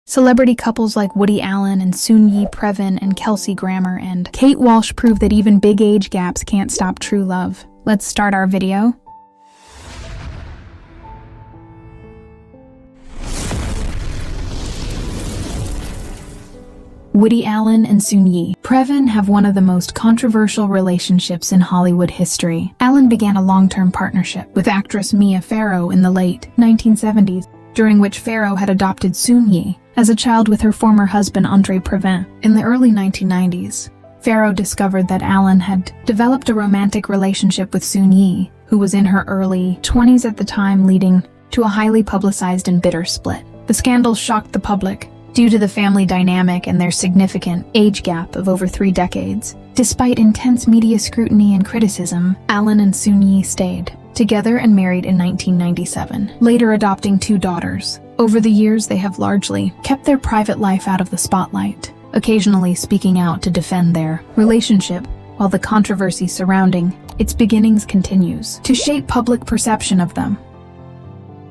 Celebrity couples like Woody Allen and Soon-Yi Previn and Kelsey Grammer and Kate Walsh prove that even big age gaps can't stop true love. Let's start our video. Woody Allen and Soon-Yi Previn have one of the most controversial relationships in Hollywood history. Allen began a long-term partnership with actress Mia Farrow in the late 1970s, during which Farrow had adopted Soon-Yi as a child with her former husband Andre Previn. In the early 1990s, Farrow discovered that Allen had developed a romantic relationship with Soon-Yi, who was in her early 20s at the time, leading to a highly publicized and bitter split. The scandal shocked the public due to the family dynamic and their significant age gap of over 3 decades. Despite intense media scrutiny and criticism, Allen and Soon-Yi stayed together and married in 1997, later adopting 2 daughters. Over the years, they have largely kept their private life out of the spotlight, occasionally speaking out to defend their relationship, while the controversy surrounding its beginnings continues to shape public perception of them.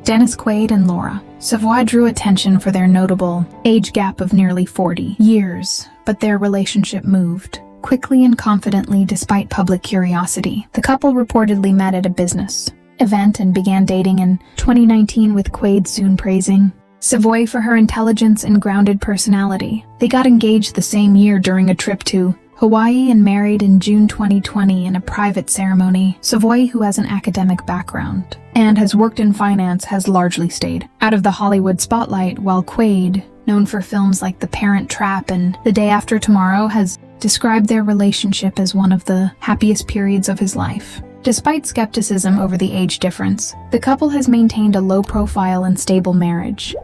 Dennis Quaid and Laura Savoy drew attention for their notable age gap of nearly 40 years, but their relationship moved quickly and confidently despite public curiosity. The couple reportedly met at a business event and began dating in 2019, with Quaid soon praising Savoy for her intelligence and grounded personality. They got engaged the same year during a trip to Hawaii and married in June 2020 in a private ceremony. Savoy, who has an academic background and has worked in finance, has largely stayed out of the Hollywood spotlight, while Quaid, known for films like The Parent Trap and The Day After Tomorrow, has described their relationship as one of the happiest periods of his life. Despite skepticism over the age difference, the couple has maintained a low-profile and stable marriage.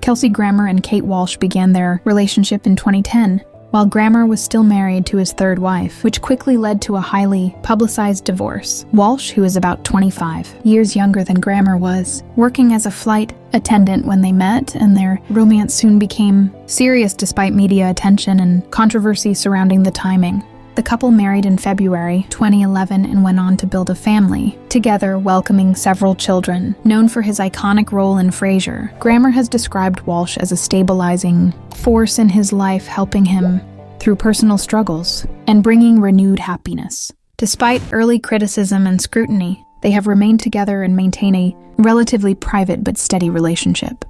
Kelsey Grammer and Kate Walsh began their relationship in 2010, while Grammer was still married to his 3rd wife, which quickly led to a highly publicized divorce. Walsh, who is about 25 years younger than Grammer, was working as a flight attendant when they met, and their romance soon became serious despite media attention and controversy surrounding the timing. The couple married in February 2011 and went on to build a family together, welcoming several children. Known for his iconic role in Frasier, Grammer has described Walsh as a stabilizing force in his life, helping him through personal struggles and bringing renewed happiness. Despite early criticism and scrutiny, they have remained together and maintain a relatively private but steady relationship.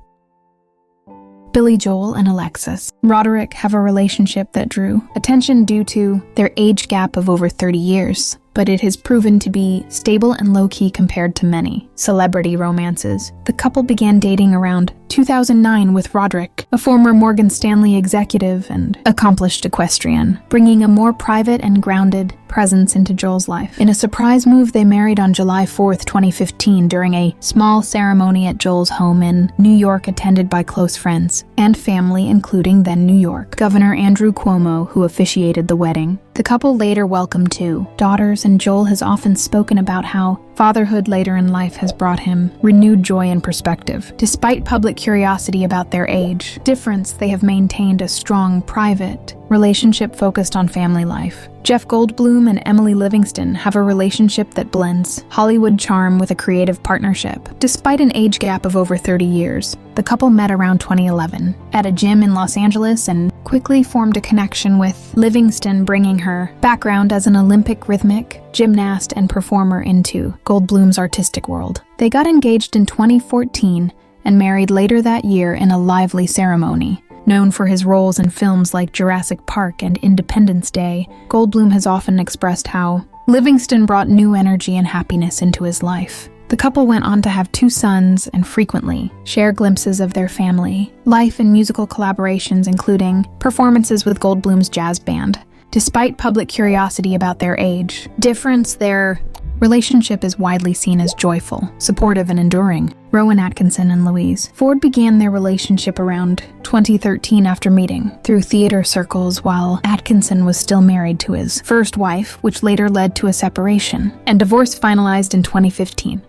Billy Joel and Alexis Roderick have a relationship that drew attention due to their age gap of over 30 years, but it has proven to be stable and low-key compared to many celebrity romances. The couple began dating around 2009, with Roderick, a former Morgan Stanley executive and accomplished equestrian, bringing a more private and grounded presence into Joel's life. In a surprise move, they married on July 4th, 2015, during a small ceremony at Joel's home in New York, attended by close friends and family, including then New York Governor Andrew Cuomo, who officiated the wedding. The couple later welcomed 2 daughters, and Joel has often spoken about how fatherhood later in life has brought him renewed joy and perspective. Despite public curiosity about their age difference, they have maintained a strong private relationship focused on family life. Jeff Goldblum and Emily Livingston have a relationship that blends Hollywood charm with a creative partnership. Despite an age gap of over 30 years, the couple met around 2011 at a gym in Los Angeles and quickly formed a connection, with Livingston bringing her background as an Olympic rhythmic gymnast and performer into Goldblum's artistic world. They got engaged in 2014 and married later that year in a lively ceremony. Known for his roles in films like Jurassic Park and Independence Day, Goldblum has often expressed how Livingston brought new energy and happiness into his life. The couple went on to have 2 sons and frequently share glimpses of their family life in musical collaborations, including performances with Goldblum's jazz band. Despite public curiosity about their age difference, their relationship is widely seen as joyful, supportive, and enduring. Rowan Atkinson and Louise Ford began their relationship around 2013 after meeting through theater circles, while Atkinson was still married to his first wife, which later led to a separation, and divorce finalized in 2015.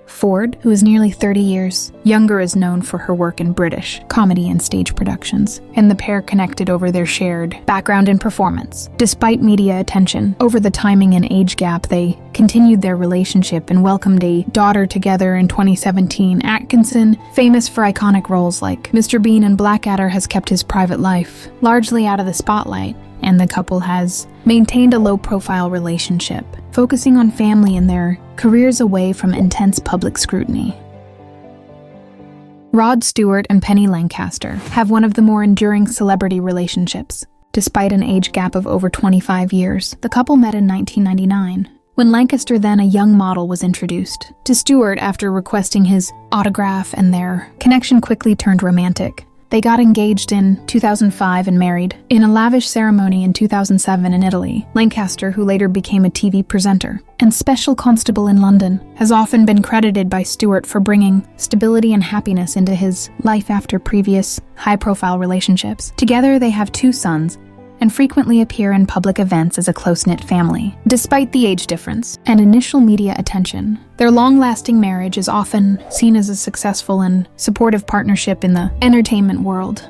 Ford, who is nearly 30 years younger, is known for her work in British comedy and stage productions, and the pair connected over their shared background and performance. Despite media attention over the timing and age gap, they continued their relationship and welcomed a daughter together in 2017. Atkinson, famous for iconic roles like Mr. Bean and Blackadder, has kept his private life largely out of the spotlight, and the couple has maintained a low-profile relationship, focusing on family and their careers away from intense public scrutiny. Rod Stewart and Penny Lancaster have one of the more enduring celebrity relationships. Despite an age gap of over 25 years, the couple met in 1999, when Lancaster, then a young model, was introduced to Stewart after requesting his autograph, and their connection quickly turned romantic. They got engaged in 2005 and married in a lavish ceremony in 2007 in Italy. Lancaster, who later became a TV presenter and special constable in London, has often been credited by Stewart for bringing stability and happiness into his life after previous high-profile relationships. Together, they have 2 sons and frequently appear in public events as a close-knit family. Despite the age difference and initial media attention, their long-lasting marriage is often seen as a successful and supportive partnership in the entertainment world.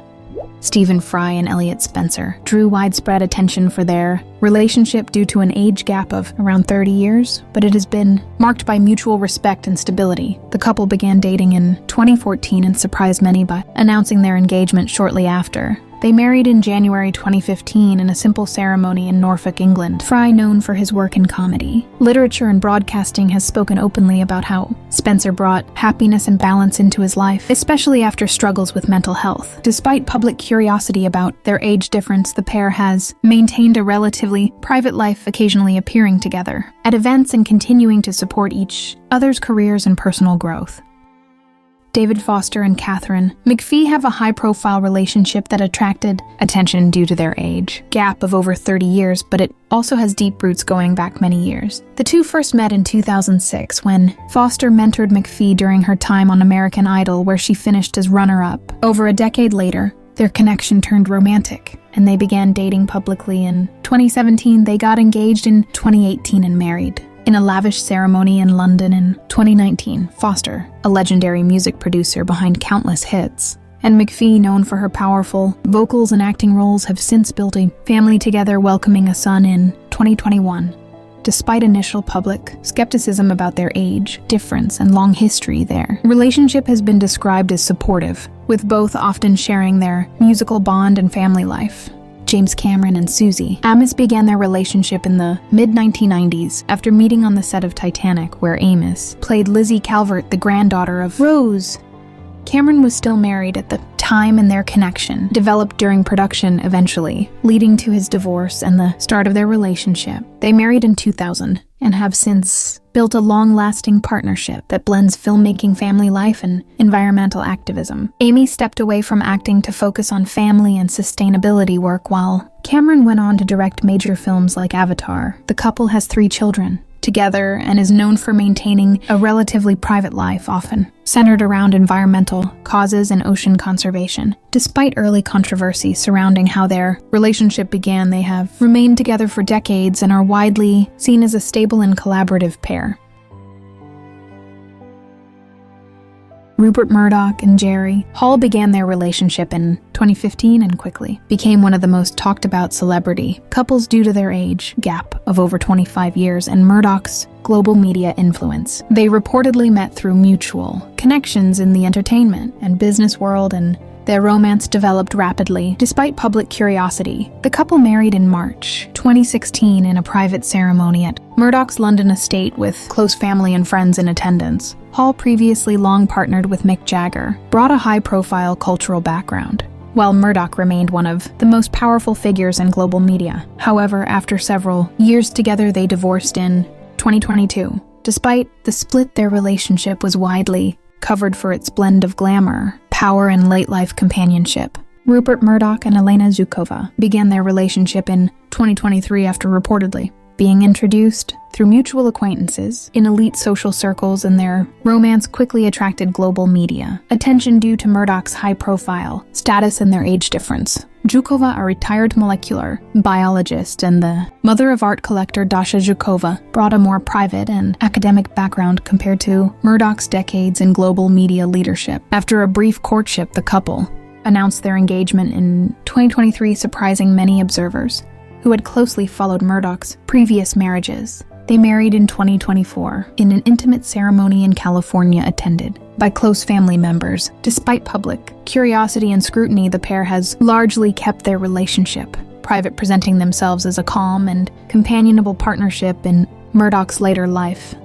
Stephen Fry and Elliot Spencer drew widespread attention for their relationship due to an age gap of around 30 years, but it has been marked by mutual respect and stability. The couple began dating in 2014 and surprised many by announcing their engagement shortly after. They married in January 2015 in a simple ceremony in Norfolk, England. Fry, known for his work in comedy, literature, and broadcasting, has spoken openly about how Spencer brought happiness and balance into his life, especially after struggles with mental health. Despite public curiosity about their age difference, the pair has maintained a relatively private life, occasionally appearing together at events and continuing to support each other's careers and personal growth. David Foster and Catherine McPhee have a high-profile relationship that attracted attention due to their age gap of over 30 years, but it also has deep roots going back many years. The two first met in 2006 when Foster mentored McPhee during her time on American Idol, where she finished as runner-up. Over a decade later, their connection turned romantic, and they began dating publicly in 2017. They got engaged in 2018 and married in a lavish ceremony in London in 2019. Foster, a legendary music producer behind countless hits, and McPhee, known for her powerful vocals and acting roles, have since built a family together, welcoming a son in 2021. Despite initial public skepticism about their age difference and long history, their relationship has been described as supportive, with both often sharing their musical bond and family life. James Cameron and Susie Amos began their relationship in the mid-1990s after meeting on the set of Titanic, where Amos played Lizzie Calvert, the granddaughter of Rose. Cameron was still married at the time, and their connection developed during production, eventually leading to his divorce and the start of their relationship. They married in 2000 and have since built a long-lasting partnership that blends filmmaking, family life, and environmental activism. Amy stepped away from acting to focus on family and sustainability work, while Cameron went on to direct major films like Avatar. The couple has 3 children together and is known for maintaining a relatively private life, often centered around environmental causes and ocean conservation. Despite early controversy surrounding how their relationship began, they have remained together for decades and are widely seen as a stable and collaborative pair. Rupert Murdoch and Jerry Hall began their relationship in 2015 and quickly became one of the most talked about celebrity couples due to their age gap of over 25 years and Murdoch's global media influence. They reportedly met through mutual connections in the entertainment and business world, and their romance developed rapidly. Despite public curiosity, the couple married in March 2016 in a private ceremony at Murdoch's London estate with close family and friends in attendance. Hall, previously long partnered with Mick Jagger, brought a high-profile cultural background, while Murdoch remained one of the most powerful figures in global media. However, after several years together, they divorced in 2022. Despite the split, their relationship was widely covered for its blend of glamour, power, and late-life companionship. Rupert Murdoch and Elena Zukova began their relationship in 2023 after reportedly being introduced through mutual acquaintances in elite social circles, and their romance quickly attracted global media attention due to Murdoch's high-profile status and their age difference. Zhukova, a retired molecular biologist and the mother of art collector Dasha Zhukova, brought a more private and academic background compared to Murdoch's decades in global media leadership. After a brief courtship, the couple announced their engagement in 2023, surprising many observers who had closely followed Murdoch's previous marriages. They married in 2024 in an intimate ceremony in California attended by close family members. Despite public curiosity and scrutiny, the pair has largely kept their relationship private, presenting themselves as a calm and companionable partnership in Murdoch's later life.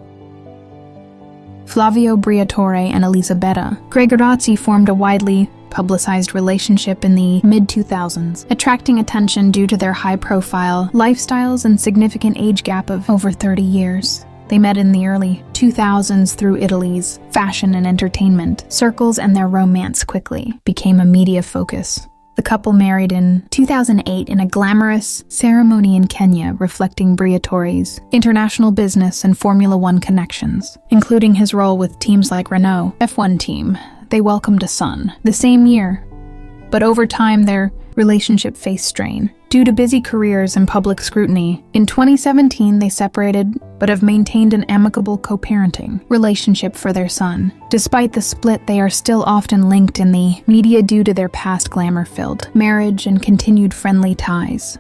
Flavio Briatore and Elisabetta Gregorazzi formed a widely publicized relationship in the mid-2000s, attracting attention due to their high-profile lifestyles and significant age gap of over 30 years. They met in the early 2000s through Italy's fashion and entertainment circles, and their romance quickly became a media focus. The couple married in 2008 in a glamorous ceremony in Kenya, reflecting Briatore's international business and Formula One connections, including his role with teams like Renault F1 team. They welcomed a son the same year, but over time their relationship faced strain due to busy careers and public scrutiny. In 2017, they separated but have maintained an amicable co-parenting relationship for their son. Despite the split, they are still often linked in the media due to their past glamour-filled marriage and continued friendly ties.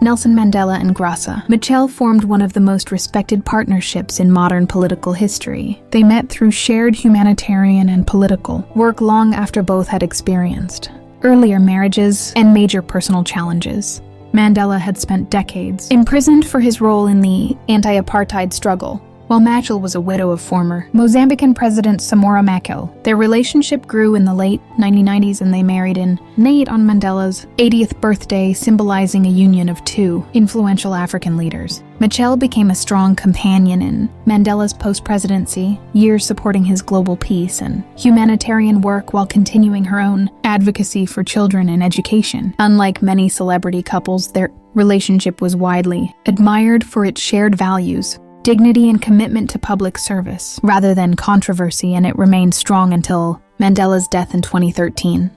Nelson Mandela and Graça Machel formed one of the most respected partnerships in modern political history. They met through shared humanitarian and political work long after both had experienced earlier marriages and major personal challenges. Mandela had spent decades imprisoned for his role in the anti-apartheid struggle, while Machel was a widow of former Mozambican President Samora Machel. Their relationship grew in the late 1990s, and they married in Nate on Mandela's 80th birthday, symbolizing a union of two influential African leaders. Machel became a strong companion in Mandela's post-presidency years, supporting his global peace and humanitarian work while continuing her own advocacy for children and education. Unlike many celebrity couples, their relationship was widely admired for its shared values, dignity and commitment to public service, rather than controversy, and it remained strong until Mandela's death in 2013.